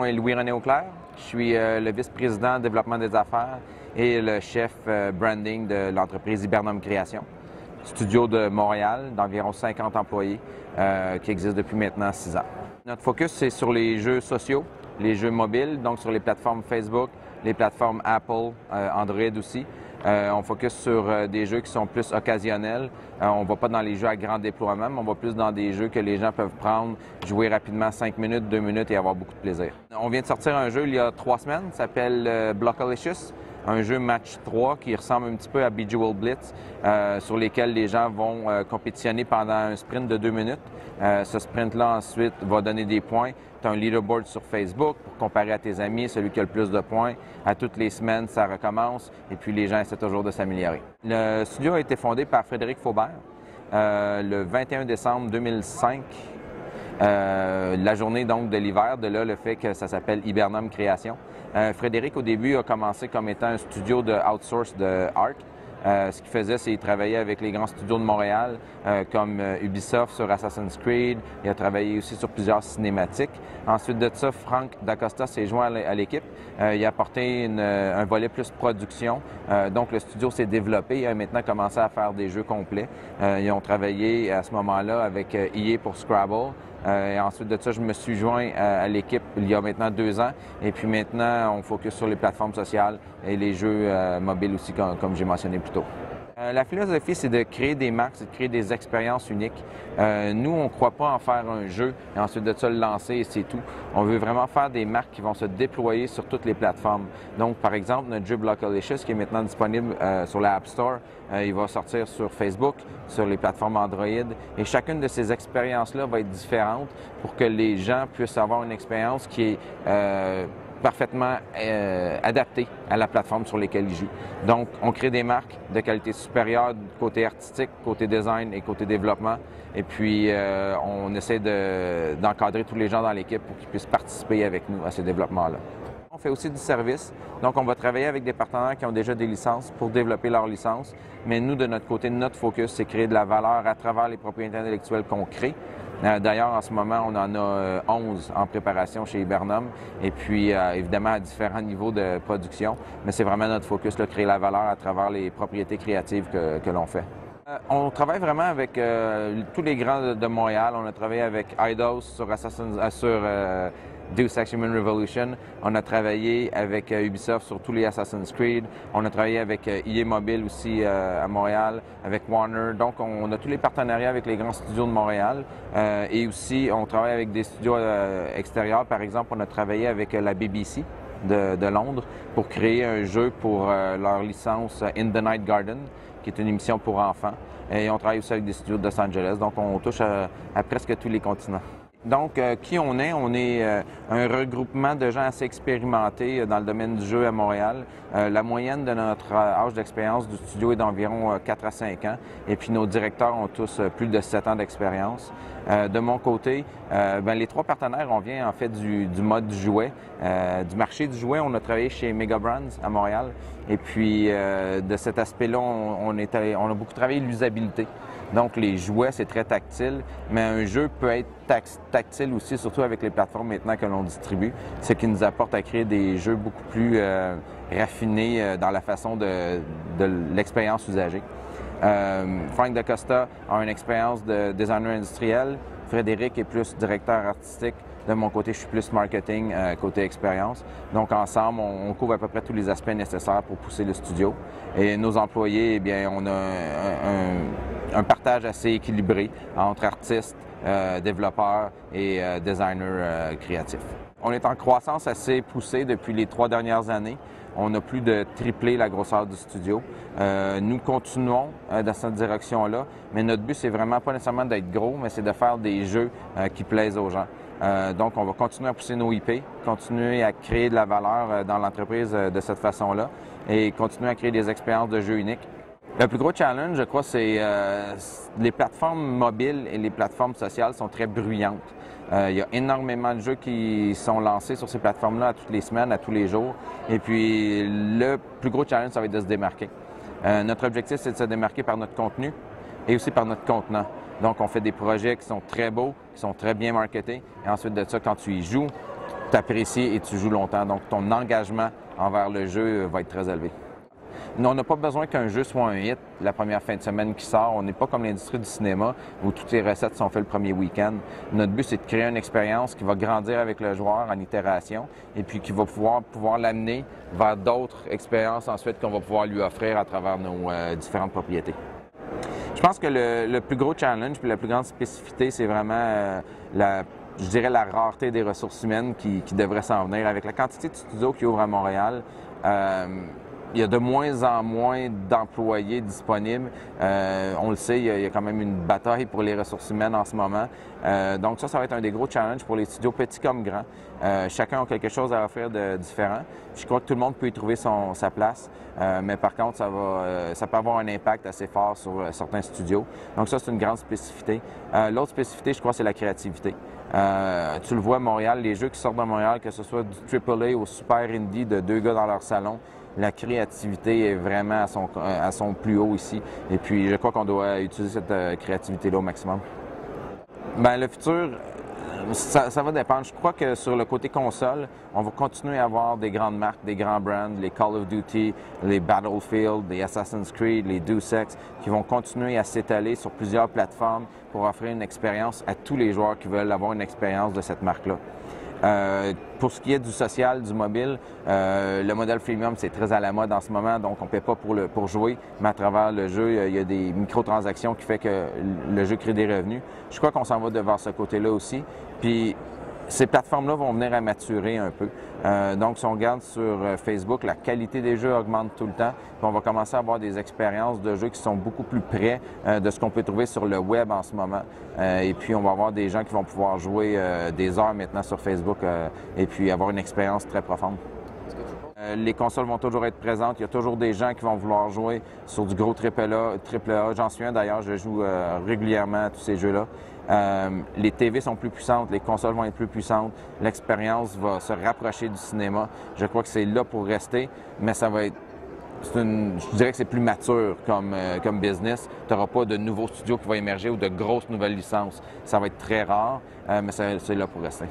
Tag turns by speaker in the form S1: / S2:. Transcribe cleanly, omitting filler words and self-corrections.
S1: nom est Louis-René Auclair. Je suis le vice-président développement des affaires et le chef branding de l'entreprise Hibernum Création. Studio de Montréal d'environ 50 employés qui existe depuis maintenant 6 ans. Notre focus, c'est sur les jeux sociaux, les jeux mobiles, donc sur les plateformes Facebook, les plateformes Apple, Android aussi. On focus sur des jeux qui sont plus occasionnels. On ne va pas dans les jeux à grand déploiement, mais on va plus dans des jeux que les gens peuvent prendre, jouer rapidement 5 minutes, 2 minutes et avoir beaucoup de plaisir. On vient de sortir un jeu il y a 3 semaines, ça s'appelle Blockalicious, un jeu match 3 qui ressemble un petit peu à Bejeweled Blitz, sur lesquels les gens vont compétitionner pendant un sprint de 2 minutes. Ce sprint-là, ensuite, va donner des points. Tu as un leaderboard sur Facebook pour comparer à tes amis, celui qui a le plus de points. À toutes les semaines, ça recommence et puis les gens essaient toujours de s'améliorer. Le studio a été fondé par Frédéric Faubert le 21 décembre 2005, la journée donc de l'hiver, de là le fait que ça s'appelle Hibernum Création. Frédéric, au début, a commencé comme étant un studio de outsource de art. Ce qu'il faisait, c'est qu'il travaillait avec les grands studios de Montréal, comme Ubisoft sur Assassin's Creed. Il a travaillé aussi sur plusieurs cinématiques. Ensuite de ça, Frank Dacosta s'est joint à l'équipe. Il a apporté un volet plus production. Donc, le studio s'est développé. Il a maintenant commencé à faire des jeux complets. Ils ont travaillé à ce moment-là avec EA pour Scrabble. Et ensuite de ça, je me suis joint à l'équipe il y a maintenant 2 ans. Et puis maintenant, on focus sur les plateformes sociales et les jeux mobiles aussi, comme j'ai mentionné plus tôt. La philosophie, c'est de créer des marques, c'est de créer des expériences uniques. Nous, on ne croit pas en faire un jeu et ensuite de ça le lancer et c'est tout. On veut vraiment faire des marques qui vont se déployer sur toutes les plateformes. Donc, par exemple, notre jeu Blockalicious, qui est maintenant disponible sur la App Store, il va sortir sur Facebook, sur les plateformes Android. Et chacune de ces expériences-là va être différente pour que les gens puissent avoir une expérience qui est parfaitement adapté à la plateforme sur laquelle ils jouent. Donc, on crée des marques de qualité supérieure côté artistique, côté design et côté développement. Et puis, on essaie d'encadrer tous les gens dans l'équipe pour qu'ils puissent participer avec nous à ce développement-là. On fait aussi du service. Donc, on va travailler avec des partenaires qui ont déjà des licences pour développer leurs licences. Mais nous, de notre côté, notre focus, c'est créer de la valeur à travers les propriétés intellectuelles qu'on crée. D'ailleurs, en ce moment, on en a 11 en préparation chez Hibernum et puis évidemment à différents niveaux de production. Mais c'est vraiment notre focus, là, créer la valeur à travers les propriétés créatives que l'on fait. On travaille vraiment avec tous les grands de Montréal. On a travaillé avec Eidos sur Deus Ex Human Revolution. On a travaillé avec Ubisoft sur tous les Assassin's Creed. On a travaillé avec EA Mobile aussi à Montréal, avec Warner. Donc, on a tous les partenariats avec les grands studios de Montréal. Et aussi, on travaille avec des studios extérieurs. Par exemple, on a travaillé avec la BBC de Londres pour créer un jeu pour leur licence In the Night Garden, qui est une émission pour enfants. Et on travaille aussi avec des studios de Los Angeles. Donc, on touche à presque tous les continents. Donc, qui on est? On est un regroupement de gens assez expérimentés dans le domaine du jeu à Montréal. La moyenne de notre âge d'expérience du studio est d'environ 4 à 5 ans. Et puis, nos directeurs ont tous plus de 7 ans d'expérience. De mon côté, les 3 partenaires, on vient en fait du mode du jouet, du marché du jouet. On a travaillé chez Mega Brands à Montréal. Et puis, de cet aspect-là, on a beaucoup travaillé l'usabilité. Donc, les jouets, c'est très tactile, mais un jeu peut être tactile aussi, surtout avec les plateformes maintenant que l'on distribue, ce qui nous apporte à créer des jeux beaucoup plus raffinés dans la façon de l'expérience usagée. Frank Dacosta a une expérience de designer industriel. Frédéric est plus directeur artistique. De mon côté, je suis plus marketing, côté expérience. Donc, ensemble, on couvre à peu près tous les aspects nécessaires pour pousser le studio. Et nos employés, eh bien, on a un partage assez équilibré entre artistes, développeurs et designers créatifs. On est en croissance assez poussée depuis les 3 dernières années. On a plus de triplé la grosseur du studio. Nous continuons dans cette direction-là, mais notre but, c'est vraiment pas nécessairement d'être gros, mais c'est de faire des jeux qui plaisent aux gens. Donc, on va continuer à pousser nos IP, continuer à créer de la valeur dans l'entreprise de cette façon-là et continuer à créer des expériences de jeux uniques. Le plus gros challenge, je crois, c'est les plateformes mobiles et les plateformes sociales sont très bruyantes. Il y a énormément de jeux qui sont lancés sur ces plateformes-là à toutes les semaines, à tous les jours. Et puis, le plus gros challenge, ça va être de se démarquer. Notre objectif, c'est de se démarquer par notre contenu et aussi par notre contenant. Donc, on fait des projets qui sont très beaux, qui sont très bien marketés. Et ensuite de ça, quand tu y joues, apprécies et tu joues longtemps. Donc, ton engagement envers le jeu va être très élevé. On n'a pas besoin qu'un jeu soit un hit la première fin de semaine qui sort. On n'est pas comme l'industrie du cinéma où toutes les recettes sont faites le premier week-end. Notre but, c'est de créer une expérience qui va grandir avec le joueur en itération et puis qui va pouvoir l'amener vers d'autres expériences ensuite qu'on va pouvoir lui offrir à travers nos différentes propriétés. Je pense que le plus gros challenge puis la plus grande spécificité, c'est vraiment je dirais la rareté des ressources humaines qui devrait s'en venir. Avec la quantité de studios qui ouvrent à Montréal, il y a de moins en moins d'employés disponibles. On le sait, il y a quand même une bataille pour les ressources humaines en ce moment. Donc ça va être un des gros challenges pour les studios petits comme grands. Chacun a quelque chose à offrir de différent. Je crois que tout le monde peut y trouver sa place, mais par contre, ça peut avoir un impact assez fort sur certains studios. Donc ça, c'est une grande spécificité. L'autre spécificité, je crois, c'est la créativité. Tu le vois à Montréal, les jeux qui sortent de Montréal, que ce soit du AAA au super indie de 2 gars dans leur salon, la créativité est vraiment à son plus haut ici. Et puis, je crois qu'on doit utiliser cette créativité-là au maximum. Bien, le futur, ça va dépendre. Je crois que sur le côté console, on va continuer à avoir des grandes marques, des grands brands, les Call of Duty, les Battlefield, les Assassin's Creed, les Deus Ex, qui vont continuer à s'étaler sur plusieurs plateformes pour offrir une expérience à tous les joueurs qui veulent avoir une expérience de cette marque-là. Pour ce qui est du social, du mobile, le modèle freemium, c'est très à la mode en ce moment, donc on ne paie pas pour jouer, mais à travers le jeu, il y a des microtransactions qui font que le jeu crée des revenus. Je crois qu'on s'en va vers ce côté-là aussi. Puis ces plateformes-là vont venir à maturer un peu. Donc, si on regarde sur Facebook, la qualité des jeux augmente tout le temps. Puis on va commencer à avoir des expériences de jeux qui sont beaucoup plus près de ce qu'on peut trouver sur le web en ce moment. Et puis, on va avoir des gens qui vont pouvoir jouer des heures maintenant sur Facebook et puis avoir une expérience très profonde. Les consoles vont toujours être présentes. Il y a toujours des gens qui vont vouloir jouer sur du gros AAA. J'en suis un d'ailleurs, je joue régulièrement à tous ces jeux-là. Les TV sont plus puissantes, les consoles vont être plus puissantes, l'expérience va se rapprocher du cinéma. Je crois que c'est là pour rester, mais ça va être... je dirais que c'est plus mature comme business. Tu n'auras pas de nouveaux studios qui vont émerger ou de grosses nouvelles licences. Ça va être très rare, mais c'est là pour rester.